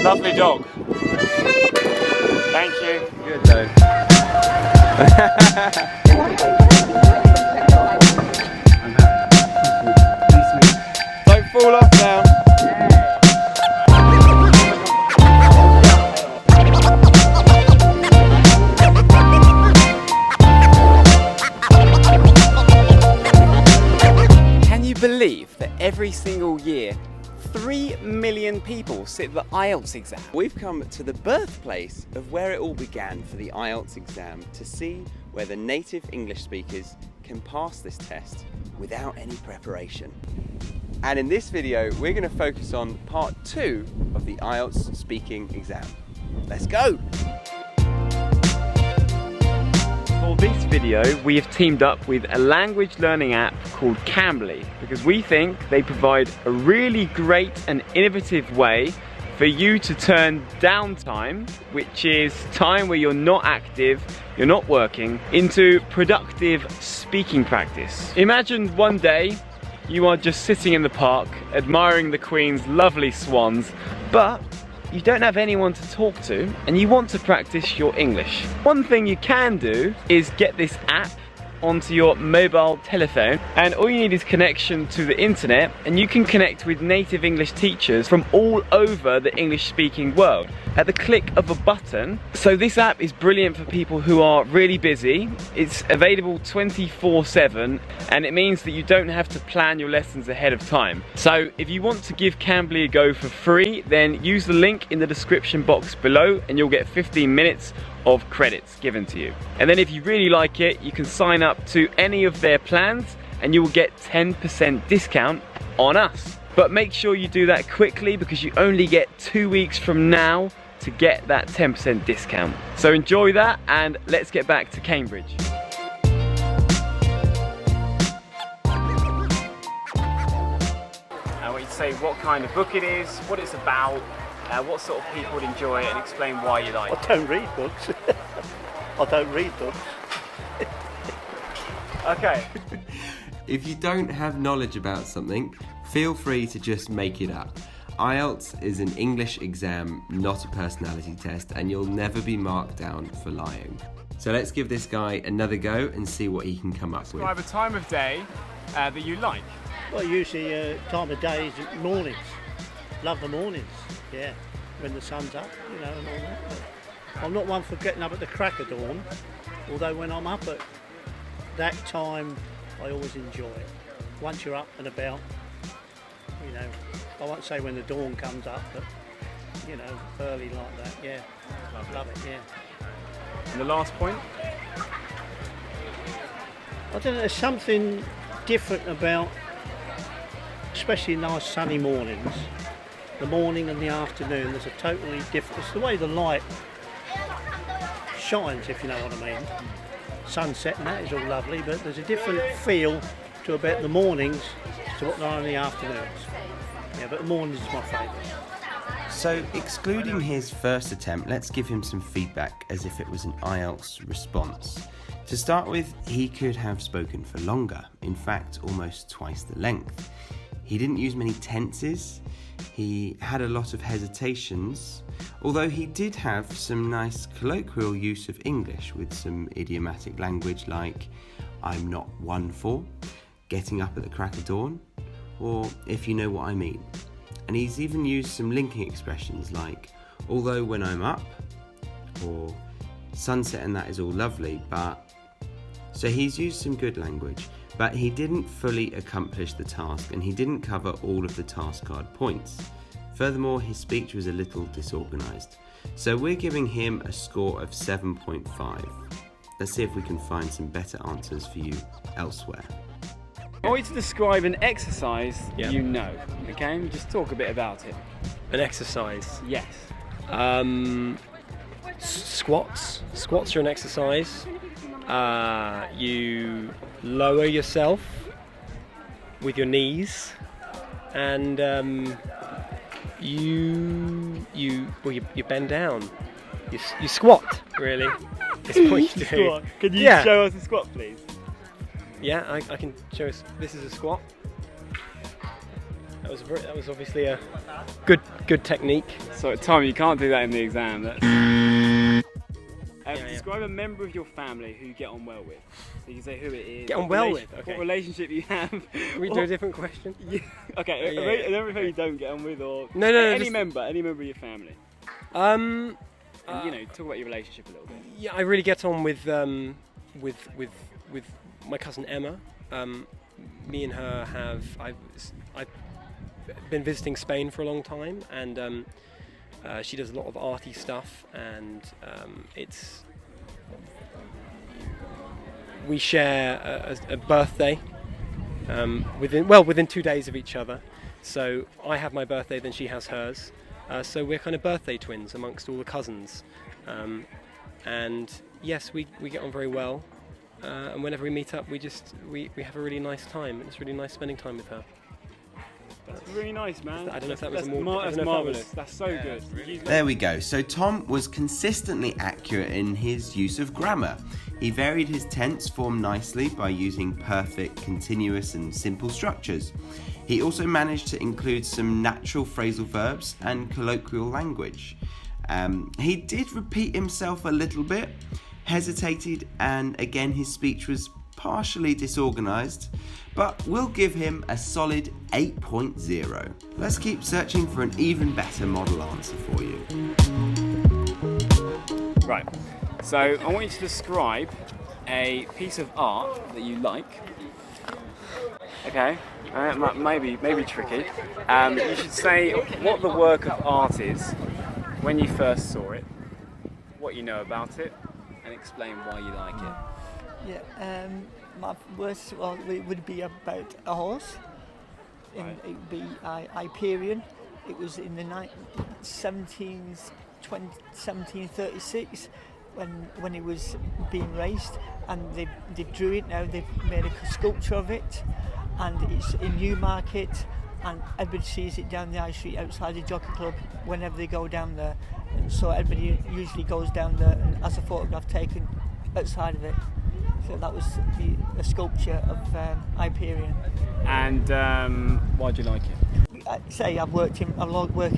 Lovely dog. Thank you. Good though. Don't fall off now. Can you believe that every single year 3 million people sit the IELTS exam? We've come to the birthplace of where it all began for the IELTS exam to see whether native English speakers can pass this test without any preparation. And in this video, we're going to focus on part 2 of the IELTS speaking exam. Let's go! For this video, we have teamed up with a language learning app called Cambly because we think they provide a really great and innovative way for you to turn downtime, which is time where you're not active, you're not working, into productive speaking practice. Imagine one day you are just sitting in the park admiring the Queen's lovely swans, but you don't have anyone to talk to and you want to practice your English. One thing you can do is get this app onto your mobile telephone, and all you need is connection to the internet, and you can connect with native English teachers from all over the English speaking world at the click of a button. So this app is brilliant for people who are really busy. It's available 24/7 and it means that you don't have to plan your lessons ahead of time. So if you want to give Cambly a go for free, then use the link in the description box below and you'll get 15 minutes of credits given to you. And then if you really like it, you can sign up to any of their plans and you will get 10% discount on us. But make sure you do that quickly because you only get 2 weeks from now to get that 10% discount. So enjoy that and let's get back to Cambridge. I want you to say what kind of book it is, what it's about, what sort of people would enjoy it, and explain why you like it. I don't read books. I don't read books. Okay. If you don't have knowledge about something, feel free to just make it up. IELTS is an English exam, not a personality test, and you'll never be marked down for lying. So let's give this guy another go and see what he can come up with. Describe a time of day that you like. Well, usually time of day is mornings. Love the mornings, yeah, when the sun's up, you know, and all that. But I'm not one for getting up at the crack of dawn, although when I'm up at that time, I always enjoy it. Once you're up and about, you know, I won't say when the dawn comes up, but, you know, early like that, yeah. Love it, yeah. And the last point? I don't know, there's something different about, especially nice sunny mornings. The morning and the afternoon, there's a totally different, it's the way the light shines, if you know what I mean. Sunset and that is all lovely, but there's a different feel to about the mornings to what there are in the afternoons. Yeah, but the mornings is my favourite. So, excluding his first attempt, let's give him some feedback as if it was an IELTS response. To start with, he could have spoken for longer, in fact almost twice the length. He didn't use many tenses, he had a lot of hesitations, although he did have some nice colloquial use of English with some idiomatic language like I'm not one for, getting up at the crack of dawn, or if you know what I mean. And he's even used some linking expressions like although when I'm up, or sunset and that is all lovely, but... So he's used some good language, but he didn't fully accomplish the task and he didn't cover all of the task card points. Furthermore, his speech was a little disorganised. So we're giving him a score of 7.5. Let's see if we can find some better answers for you elsewhere. I want you to describe an exercise you know, okay? Just talk a bit about it. An exercise? Yes. Squats. Squats are an exercise. You lower yourself with your knees, and you bend down. You squat, really. It's what you do. Squat. Can you show us a squat, please? Yeah, I can show us. This is a squat. That was obviously a good good technique. So Tom, you can't do that in the exam. Describe a member of your family who you get on well with. So you can say who it is. Get on well with? Okay. What relationship you have. Can we do a different question? Yeah. Okay, everything you don't get on with, or no, any member of your family. And, talk about your relationship a little bit. Yeah, I really get on with my cousin Emma. Me and her I've been visiting Spain for a long time, and she does a lot of arty stuff, and we share a birthday within 2 days of each other. So I have my birthday, then she has hers. So we're kind of birthday twins amongst all the cousins. And yes, we get on very well. And whenever we meet up, we have a really nice time. And it's really nice spending time with her. That's really nice, man. I don't know if that was That's marvellous. That's so good. There we go. So Tom was consistently accurate in his use of grammar. He varied his tense form nicely by using perfect, continuous and simple structures. He also managed to include some natural phrasal verbs and colloquial language. He did repeat himself a little bit, hesitated, and again his speech was partially disorganised, but we'll give him a solid 8.0. Let's keep searching for an even better model answer for you. Right, so I want you to describe a piece of art that you like. Okay, maybe tricky. You should say what the work of art is when you first saw it, what you know about it, and explain why you like it. Yeah, my worst it would be about a horse. Right. It would be Hyperion. It was in the 1736 when it was being raced, and they drew it now. They've made a sculpture of it, and it's in Newmarket, and everybody sees it down the high street outside the Jockey Club whenever they go down there. And so everybody usually goes down there and has a photograph taken outside of it. So that was a sculpture of Hyperion. And why do you like it? I'd say I work in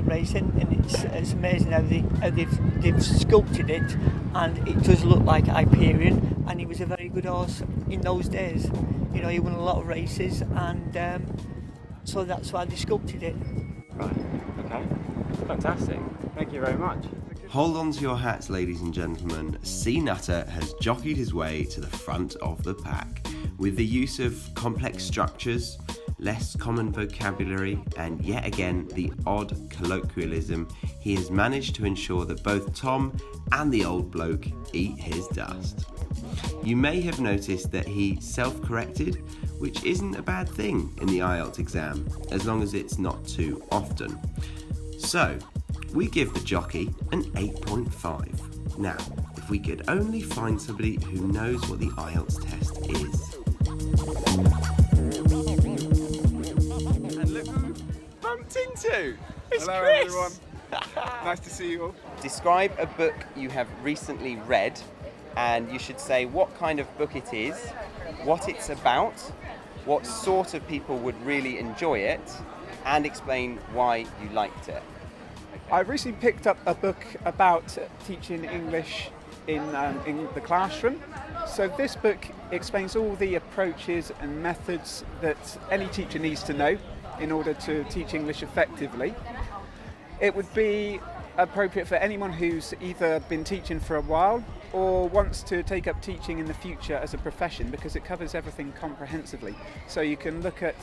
racing, and it's amazing how they've sculpted it, and it does look like Hyperion. And he was a very good horse in those days. You know, he won a lot of races, and so that's why they sculpted it. Right. Okay. Fantastic. Thank you very much. Hold on to your hats, ladies and gentlemen. C Nutter has jockeyed his way to the front of the pack. With the use of complex structures, less common vocabulary, and yet again the odd colloquialism, he has managed to ensure that both Tom and the old bloke eat his dust. You may have noticed that he self-corrected, which isn't a bad thing in the IELTS exam, as long as it's not too often. So, we give the jockey an 8.5. Now, if we could only find somebody who knows what the IELTS test is. And look who we've bumped into. It's Hello Chris. everyone. Nice to see you all. Describe a book you have recently read, and you should say what kind of book it is, what it's about, what sort of people would really enjoy it, and explain why you liked it. I recently picked up a book about teaching English in the classroom. So this book explains all the approaches and methods that any teacher needs to know in order to teach English effectively. It would be appropriate for anyone who's either been teaching for a while or wants to take up teaching in the future as a profession, because it covers everything comprehensively. So you can look at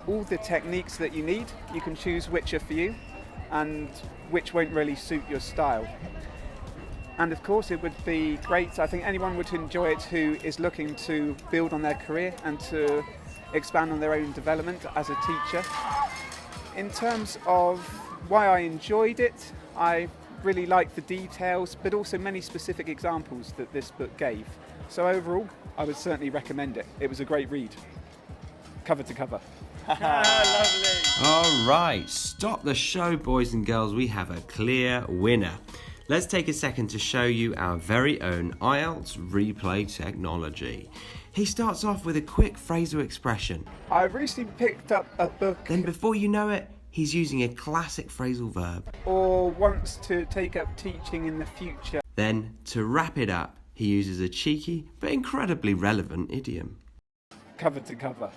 all the techniques that you need, you can choose which are for you and which won't really suit your style. And of course it would be great, I think anyone would enjoy it who is looking to build on their career and to expand on their own development as a teacher. In terms of why I enjoyed it, I really liked the details, but also many specific examples that this book gave. So overall, I would certainly recommend it. It was a great read, cover to cover. Lovely. All right, stop the show, boys and girls. We have a clear winner. Let's take a second to show you our very own IELTS replay technology. He starts off with a quick phrasal expression. I recently picked up a book. Then before you know it, he's using a classic phrasal verb. Or wants to take up teaching in the future. Then, to wrap it up, he uses a cheeky but incredibly relevant idiom. Cover to cover.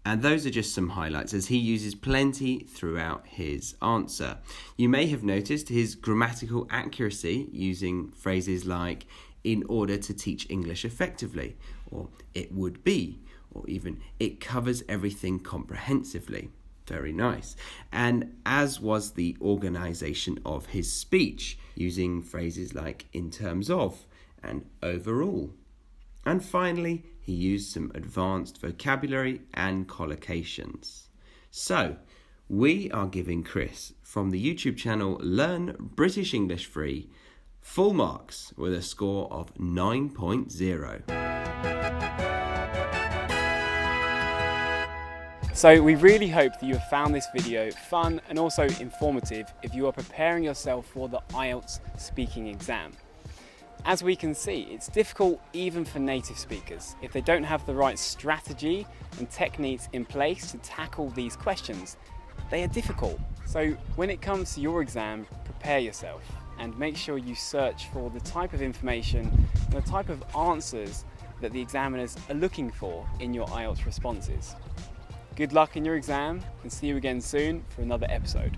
And those are just some highlights, as he uses plenty throughout his answer. You may have noticed his grammatical accuracy, using phrases like in order to teach English effectively, or it would be, or even it covers everything comprehensively. Very nice. And as was the organisation of his speech, using phrases like in terms of and overall. And finally, he used some advanced vocabulary and collocations. So, we are giving Chris from the YouTube channel Learn British English Free full marks with a score of 9.0. So we really hope that you have found this video fun and also informative if you are preparing yourself for the IELTS speaking exam. As we can see, it's difficult even for native speakers if they don't have the right strategy and techniques in place to tackle these questions. They are difficult. So when it comes to your exam, prepare yourself and make sure you search for the type of information and the type of answers that the examiners are looking for in your IELTS responses. Good luck in your exam and see you again soon for another episode.